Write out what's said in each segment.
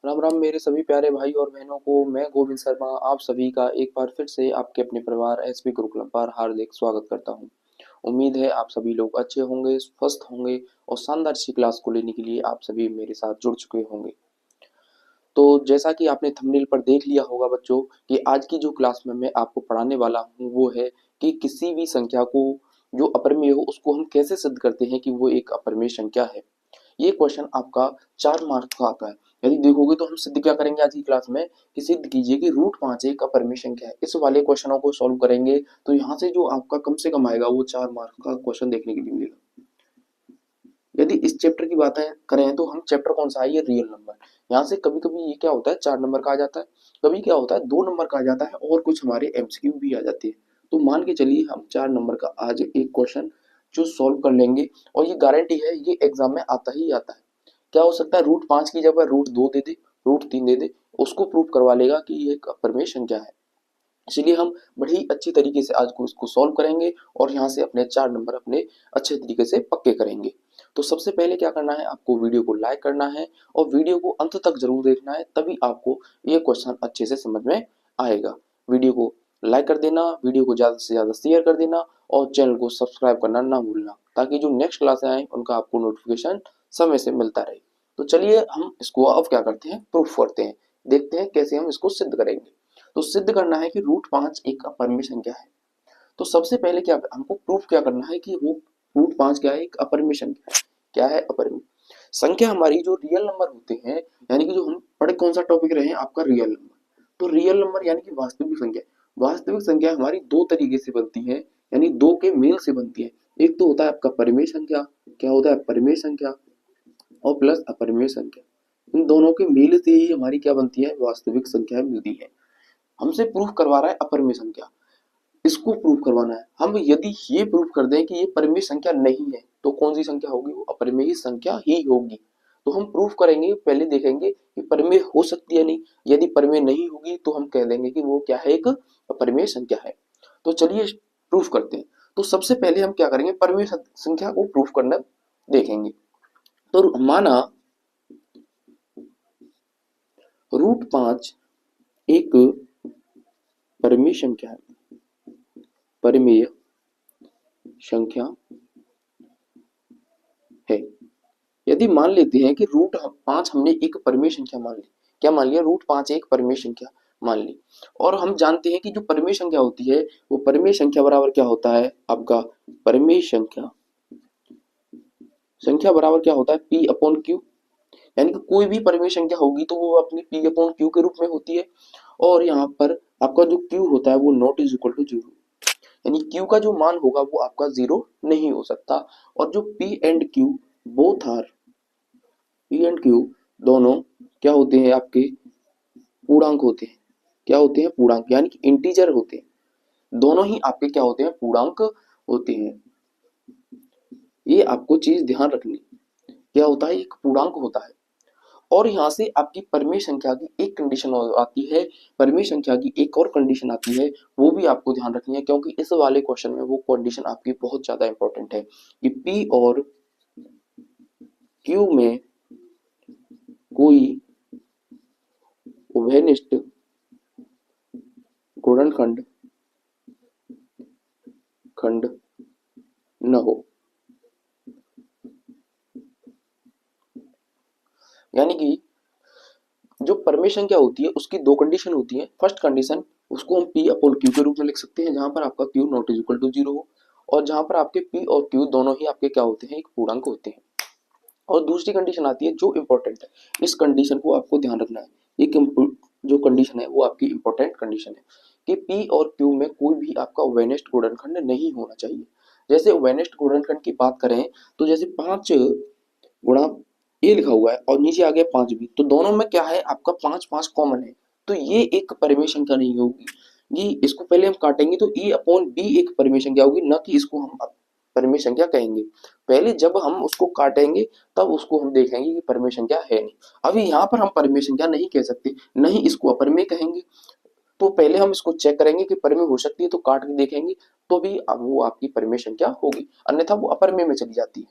राम राम मेरे सभी प्यारे भाई और बहनों को। मैं गोविंद शर्मा आप सभी का एक बार फिर से आपके अपने परिवार एसपी गुरुकुलम पर हार्दिक स्वागत करता हूं। उम्मीद है आप सभी लोग अच्छे होंगे, स्वस्थ होंगे और शानदार सी क्लास को लेने के लिए आप सभी मेरे साथ जुड़ चुके होंगे। तो जैसा कि आपने थंबनेल पर देख लिया होगा बच्चों कि आज की जो क्लास में मैं आपको पढ़ाने वाला हूँ वो है कि किसी भी संख्या को जो अपरिमेय हो उसको हम कैसे सिद्ध करते हैं कि वो एक अपरिमेय संख्या है। ये क्वेश्चन आपका 4 मार्क्स का आता है। यदि देखोगे तो हम सिद्ध क्या करेंगे आज की क्लास में कि सिद्ध कीजिए कि रूट 5 एक अपरिमेय संख्या है। इस वाले क्वेश्चनों को सॉल्व करेंगे तो यहाँ से जो आपका कम से कम आएगा वो 4 मार्क्स का क्वेश्चन देखने के लिए मिलेगा। यदि इस चैप्टर की बात करें तो हम चैप्टर कौन सा है, ये रियल नंबर। यहाँ से कभी कभी ये क्या होता है 4 नंबर का आ जाता है, कभी क्या होता है 2 नंबर का आ जाता है और कुछ हमारे एमसीक्यू भी आ जाती है। तो मान के चलिए हम 4 नंबर का आज एक क्वेश्चन जो सॉल्व कर लेंगे और ये गारंटी है ये एग्जाम में आता ही आता है। क्या हो सकता है रूट 5 की जगह रूट 2 दे दे, रूट 3 दे दे, उसको प्रूव करवा लेगा कि ये एक अपरिमेय संख्या है। इसलिए हम बड़ी अच्छी तरीके से आज को इसको सॉल्व करेंगे और यहाँ से अपने 4 नंबर अपने अच्छे तरीके से पक्के करेंगे। तो सबसे पहले क्या करना है, आपको वीडियो को लाइक करना है और वीडियो को अंत तक जरूर देखना है, तभी आपको ये क्वेश्चन अच्छे से समझ में आएगा। वीडियो को लाइक कर देना, वीडियो को ज़्यादा से ज़्यादा शेयर कर देना और चैनल को सब्सक्राइब करना ना भूलना, ताकि जो नेक्स्ट क्लासें आए उनका आपको नोटिफिकेशन समय से मिलता रहे। तो चलिए हम इसको अब क्या करते हैं, प्रूफ करते हैं, देखते हैं कैसे हम इसको सिद्ध करेंगे। तो सिद्ध करना है कि रूट 5 एक अपरिमेय संख्या है। तो सबसे पहले क्या हमको प्रूफ क्या करना है कि वो रूट 5 क्या है, एक अपरिमेय संख्या है। क्या है अपरिमेय संख्या? हमारी जो रियल नंबर होते हैं, यानी कि जो हम पढ़े कौन सा टॉपिक रहे हैं आपका, रियल नंबर। तो रियल नंबर यानी कि वास्तविक संख्या। वास्तविक संख्या हमारी दो तरीके से बनती है, यानी दो के मेल से बनती है। एक तो होता है आपका परिमेय संख्या, क्या होता है परिमेय संख्या, और प्लस अपरिमेय संख्या। इन दोनों के मेल से ही हमारी क्या बनती है, वास्तविक संख्या मिलती है। हमसे प्रूफ करवा रहा है अपरिमेय संख्या, इसको प्रूफ करवाना है। हम यदि ये प्रूफ कर दें कि ये परिमेय संख्या नहीं है तो कौन सी संख्या होगी, वो अपरिमेय संख्या ही होगी। तो हम प्रूफ करेंगे, पहले देखेंगे कि परिमेय हो सकती है नहीं। यदि परिमेय नहीं होगी तो हम कह देंगे कि वो क्या है, एक अपरिमेय संख्या है। तो चलिए प्रूफ करते हैं। तो सबसे पहले हम क्या करेंगे, परिमेय संख्या को प्रूफ करना देखेंगे। तो माना रूट 5 एक परिमेय संख्या है, परिमेय संख्या है। यदि मान लेते हैं कि रूट 5 हमने एक परिमेय संख्या मान ली, क्या मान लिया, रूट 5 एक परिमेय संख्या मान ली। और हम जानते हैं कि जो परिमेय संख्या होती है वो परिमेय संख्या बराबर क्या होता है आपका, परिमेय संख्या संख्या बराबर क्या होता है, पी अपॉन क्यू। यानी कि कोई भी परिमेय संख्या होगी तो वो अपनी पी अपॉन क्यू के रूप में होती है। और यहाँ पर आपका जो क्यू होता है वो not is equal to zero, यानी क्यू का जो मान होगा वो आपका जीरो नहीं हो सकता। और जो P and Q both are, P and Q दोनों क्या होते हैं आपके, पूर्णांक होते हैं। क्या होते हैं, पूर्णांक, यानी कि इंटीजर होते हैं। दोनों ही आपके क्या होते हैं, पूर्णांक होते हैं। ये आपको चीज ध्यान रखनी, क्या होता है, एक पूर्णांक होता है। और यहाँ से आपकी परिमेय संख्या की एक कंडीशन आती है, परिमेय संख्या की एक और कंडीशन आती है, वो भी आपको ध्यान रखनी है, क्योंकि इस वाले क्वेश्चन में वो कंडीशन आपकी बहुत ज्यादा इंपॉर्टेंट है कि पी और क्यू में कोई उभयनिष्ठ गुणनखंड खंड न हो। यानी कि जो परिमेय संख्या होती है उसकी दो कंडीशन होती है। फर्स्ट कंडीशन उसको हम पी अपॉन क्यू के रूप में लिख सकते हैं, जहां पर आपका Q not is equal to zero हो और जहां पर आपके पी और क्यू दोनों ही आपके क्या होते हैं, एक पूर्णांक होते हैं। और दूसरी कंडीशन आती है जो इंपॉर्टेंट है, इस कंडीशन को आपको ध्यान रखना है। ये जो कंडीशन है वो आपकी इंपॉर्टेंट कंडीशन है कि पी और क्यू में कोई भी आपका उभयनिष्ठ गुणनखंड नहीं होना चाहिए। जैसे उभयनिष्ठ गुणनखंड की बात करें तो जैसे 5 गुणा ए लिखा हुआ है और नीचे आ गया 5 भी, तो दोनों में क्या है आपका 5 5 कॉमन है। तो ये एक परिमेय संख्या नहीं होगी। ये इसको पहले हम काटेंगे तो ए अपॉन बी एक परिमेय संख्या होगी, न कि इसको हम परिमेय संख्या कहेंगे। पहले जब हम उसको काटेंगे तब उसको हम देखेंगे कि परिमेय संख्या है नहीं। अभी यहाँ पर हम परिमेय संख्या नहीं कह सकते, नहीं इसको अपरिमेय कहेंगे। तो पहले हम इसको चेक करेंगे कि परिमेय हो सकती है तो काट के देखेंगे, तो भी अब वो आपकी परिमेय संख्या होगी, अन्यथा वो अपरिमेय में चली जाती है।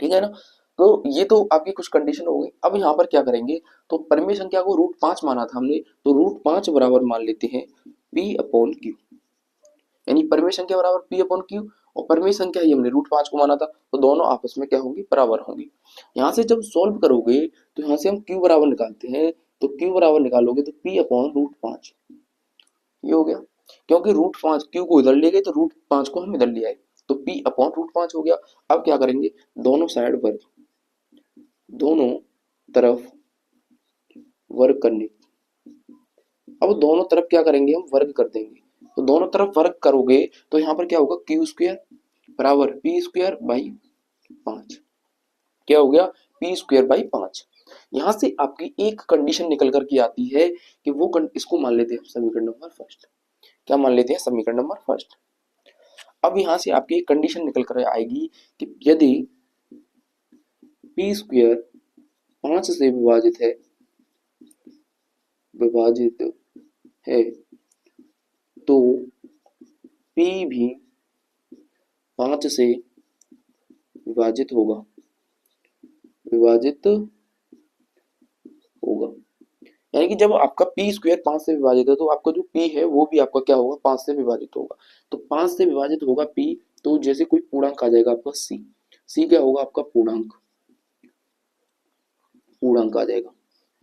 ठीक है ना। तो ये तो आपकी कुछ कंडीशन हो गई। अब यहाँ पर क्या करेंगे, तो परिमेय संख्या को √5 माना था हमने, तो √5 बराबर मान लेते हैं P/Q, यानी परिमेय संख्या बराबर P/Q, और परिमेय संख्या ही हमने √5 को माना था, तो दोनों आपस में क्या होंगी, बराबर होंगी। यहाँ से जब सॉल्व करोगे तो यहाँ से हम Q बराबर निकालते हैं, तो Q बराबर निकालोगे तो P/√5 ये हो गया, क्योंकि √5 Q को इधर ले गए तो √5 को हम इधर ले आए, तो P/√5 हो गया। अब क्या करेंगे, दोनों साइड पर, दोनों तरफ वर्ग करने, अब दोनों तरफ क्या करेंगे, हम वर्ग कर देंगे, तो दोनों तरफ वर्ग करोगे तो यहाँ पर क्या होगा, Q² बराबर P²/5, क्या हो गया, P²/5। यहाँ से आपकी एक कंडीशन निकल कर के आती है कि इसको मान लेते हैं समीकरण नंबर फर्स्ट, क्या मान लेते हैं, समीकरण नंबर फर्स्ट। अब यहाँ से आपकी एक कंडीशन निकल कर आएगी कि यदि P² 5 से विभाजित है तो P भी 5 से विभाजित होगा, यानी कि जब आपका P² 5 से विभाजित है तो आपका जो P है वो भी आपका क्या होगा, 5 से विभाजित होगा। तो 5 से विभाजित होगा P, तो जैसे कोई पूर्णांक आ जाएगा आपका C क्या होगा, आपका पूर्णांक आ जाएगा,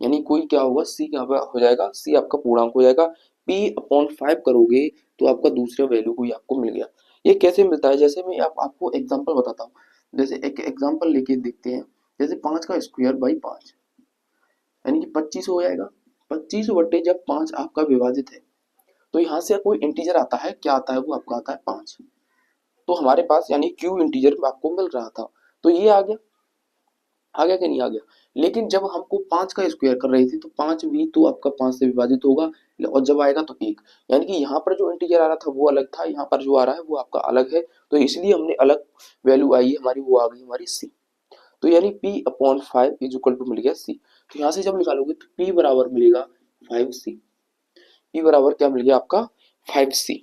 यानी कोई क्या होगा, C क्या हो जाएगा, C आपका पूर्णांक हो जाएगा। P/5 करोगे तो आपका दूसरा वैल्यू कोई आपको मिल गया। ये कैसे मिलता है, जैसे मैं आपको एग्जांपल बताता हूँ, जैसे एक एग्जांपल लेके देखते हैं, जैसे 5² यानी कि 25 हो जाएगा, 25 बटे जब 5 आपका विभाजित है, तो यहाँ से कोई इंटीजर आता है, क्या आता है, वो आपका आता है 5, तो हमारे पास यानी Q इंटीजर आपको मिल रहा था, तो ये आ गया कि नहीं आ गया। लेकिन जब हमको 5 का स्क्वायर कर रही थी तो 5 भी तो आपका 5 से विभाजित होगा, और जब आएगा तो 1, यानी कि यहाँ पर जो इंटीजर आ रहा था वो अलग था, यहाँ पर जो आ रहा है वो आपका अलग है, तो इसलिए हमने अलग वैल्यू आई है हमारी, वो आ गई हमारी C, तो यानी P/5 इज इक्वल टू मिल गया C। तो यहाँ से जब निकालोगे तो P बराबर मिलेगा 5C, P बराबर क्या मिल गया आपका 5C।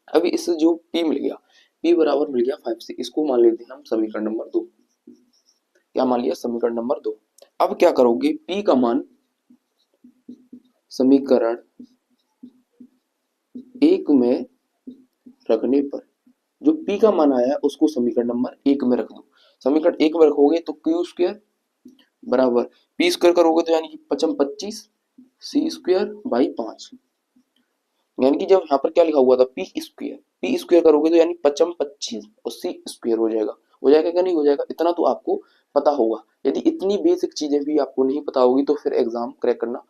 अभी इससे जो P मिल गया, P बराबर मिल गया 5C, इसको मान लेते हैं हम समीकरण नंबर 2, क्या मान लिया, समीकरण नंबर 2। अब क्या करोगे, P का मान समीकरण 1 में रखने पर, जो P का मान आया है उसको समीकरण नंबर 1 में रख दो। समीकरण 1 में रखोगे तो Q² बराबर P² करोगे तो यानी कि 5 25 C²/5, यानी कि जब यहाँ पर क्या लिखा हुआ था P² करोगे तो यानी 5 25 और C² हो जाएगा क्या, नहीं हो जाएगा, इतना तो आपको पता होगा। यदि इतनी बेसिक चीजें भी आपको नहीं पता होगी तो फिर एग्जाम क्रैक करना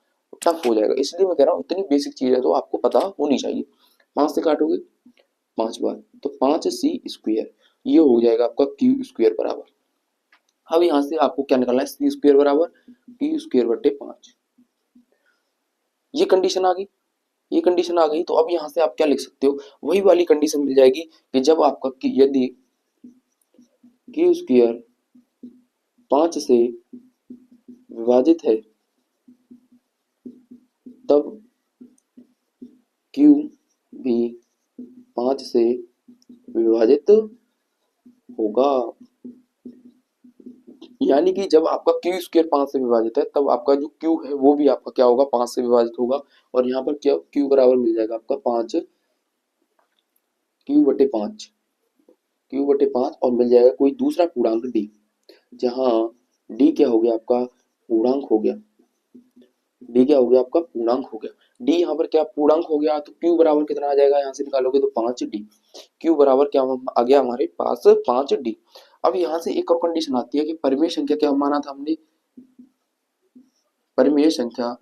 टफ हो जाएगा, इसलिए मैं कह रहा हूँ इतनी बेसिक चीजें तो आपको पता होनी चाहिए। 5 से काटोगे 5 बार तो 5C², ये हो जाएगा आपका Q² बराबर। अब यहाँ से आपको क्या निकालना है, C² बराबर Q²/5, ये कंडीशन आ गई, ये कंडीशन आ गई। तो अब यहाँ से आप क्या लिख सकते हो, वही वाली कंडीशन मिल जाएगी कि जब आपका यदि Q² 5 से विभाजित है तब Q भी 5 से विभाजित होगा, यानी कि जब आपका Q² 5 से विभाजित है तब आपका जो Q है वो भी आपका क्या होगा, 5 से विभाजित होगा, और यहाँ पर क्या Q बराबर मिल जाएगा आपका 5 Q/5, Q/5, और मिल जाएगा कोई दूसरा पूर्णांक D, जहाँ D क्या हो गया, आपका पूर्णांक हो गया, D क्या हो गया, आपका पूर्णांक हो गया। D यहाँ पर क्या पूर्णांक हो गया, तो Q बराबर कितना आ जाएगा, यहाँ से निकालोगे तो 5D, Q बराबर क्या आ गया हमारे पास 5D। अब यहाँ से एक और कंडीशन आती है कि परिमेय संख्या क्या माना था हमने, परिमेय संख्या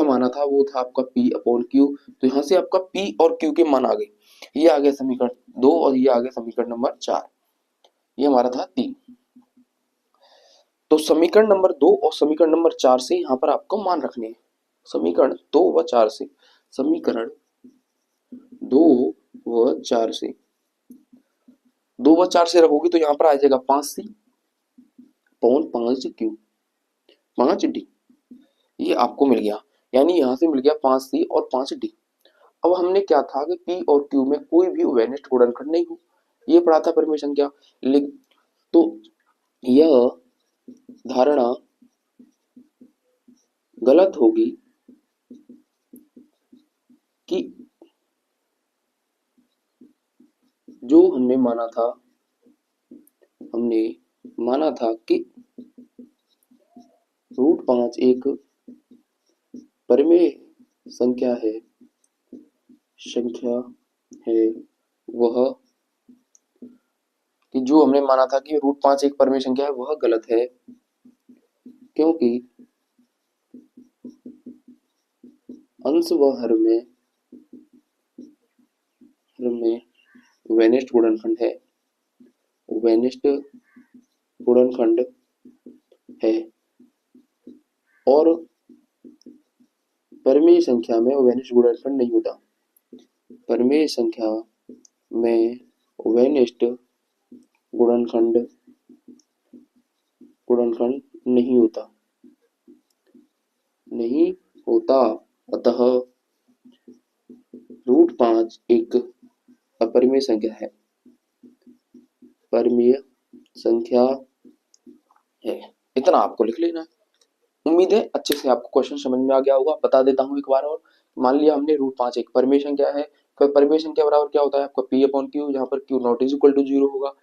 माना था वो था आपका P/Q, तो यहाँ से आपका P और Q के मान आ गए, ये आ गया समीकरण 2 और ये आ गया समीकरण नंबर 4, ये हमारा था 3। तो समीकरण नंबर 2 और समीकरण नंबर 4 से यहाँ पर आपको मान रखने हैं, समीकरण 2 व 4 से, समीकरण 2 व 4 से, 2 व 4 से रखोगे तो यहाँ पर आ जाएगा 5C/5Q 5D, ये आपको मिल गया, यानी यहाँ से मिल गया 5C और 5D। अब हमने क्या था कि P और Q में कोई भी उभयनिष्ठ गुणनखंड नहीं हो, ये पढ़ा था परिमेय संख्या। तो यह धारणा गलत होगी कि जो हमने माना था कि √5 एक परिमेय संख्या है वह कि जो हमने माना था कि √5 एक परिमेय संख्या है वह गलत है, क्योंकि अंश व हर में वेनिस्ट गुणनखंड है, वेनिस्ट गुणनखंड है और परिमेय संख्या में वेनिस्ट गुणनखंड नहीं होता। परिमेय संख्या में वेनिस्ट गुणनखंड नहीं होता। अतः √5 एक अपरिमेय संख्या है, परिमेय संख्या है। इतना आपको लिख लेना है। उम्मीद है अच्छे से आपको क्वेश्चन समझ में आ गया होगा। बता देता हूँ एक बार और। मान लिया हमने √5 एक परिमेय संख्या है, फिर परिमेय संख्या बराबर क्या होता है आपका P/Q, जहाँ पर Q not is equal to 0 होगा,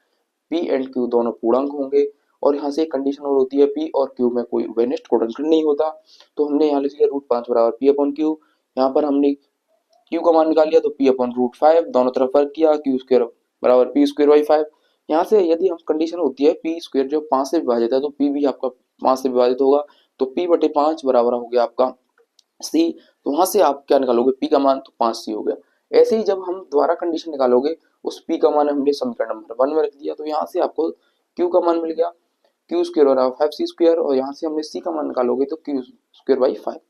P एंड Q दोनों पूर्णांक होंगे और यहाँ से एक कंडीशन और होती है P और Q में कोई वेनिस्ट गुणनखंड नहीं होता। तो हमने यहाँ लिख लिया √5 बराबर P/Q। यहाँ पर हमने Q का मान निकाल लिया तो P/√5, दोनों तरफ वर्ग किया, Q² बराबर P²/5। यहाँ से यदि हम कंडीशन होती है P² जो 5 से विभाजित है तो P भी आपका 5 से विभाजित होगा, तो P/5 बराबर हो गया आपका C। तो वहां से आप क्या निकालोगे P का मान, तो 5C हो गया। ऐसे ही जब हम दोबारा कंडीशन निकालोगे उस P का मान हमने समीकरण नंबर 1 में रख दिया, तो यहाँ से आपको Q का मान मिल गया Q² बराबर 5C², और यहाँ से हमने C का मान निकालोगे तो Q²/5।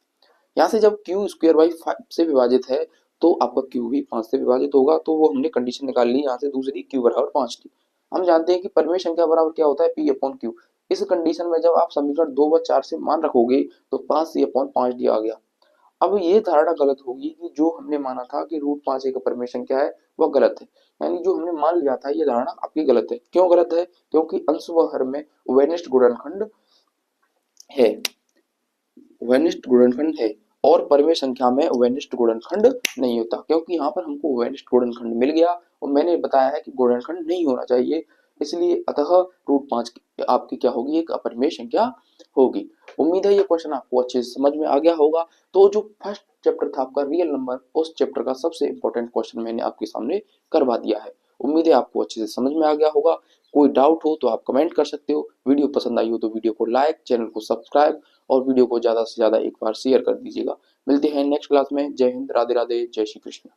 यहाँ से जब Q²/5 से विभाजित है तो आपका Q भी 5 से विभाजित होगा, तो वो हमने कंडीशन निकाल ली यहाँ से दूसरी Q बराबर 5 की। हम जानते हैं कि परिमेय संख्या बराबर क्या होता है P/Q। इस कंडीशन में जब आप समीकरण 2 व 4 से मान रखोगे तो 5C/5D आ गया। अब ये धारणा गलत होगी कि जो हमने माना था कि √5 एक परिमेय संख्या है वह गलत है, यानी जो हमने मान लिया था ये धारणा आपकी गलत है। क्यों गलत है? क्योंकि अंश व हर में वेनिस्ट गुणनखंड है, वेनिस्ट गुणनखंड है और परिमेय संख्या में वेनिस्ट गुणनखंड नहीं होता, क्योंकि यहाँ पर हमको वेनिस्ट गुणनखंड मिल गया और मैंने बताया है कि गुणनखंड नहीं होना चाहिए, इसलिए अतः √5 आपकी क्या होगी, एक अपरिमेय संख्या होगी। उम्मीद है ये क्वेश्चन आपको अच्छे से समझ में आ गया होगा। तो जो फर्स्ट चैप्टर था आपका रियल नंबर, उस चैप्टर का सबसे इंपॉर्टेंट क्वेश्चन मैंने आपके सामने करवा दिया है। उम्मीद है आपको अच्छे से समझ में आ गया होगा। कोई डाउट हो तो आप कमेंट कर सकते हो। वीडियो पसंद आई हो तो वीडियो को लाइक, चैनल को सब्सक्राइब और वीडियो को ज्यादा से ज्यादा एक बार शेयर कर दीजिएगा। मिलते हैं नेक्स्ट क्लास में। जय हिंद, राधे राधे, जय श्री कृष्ण।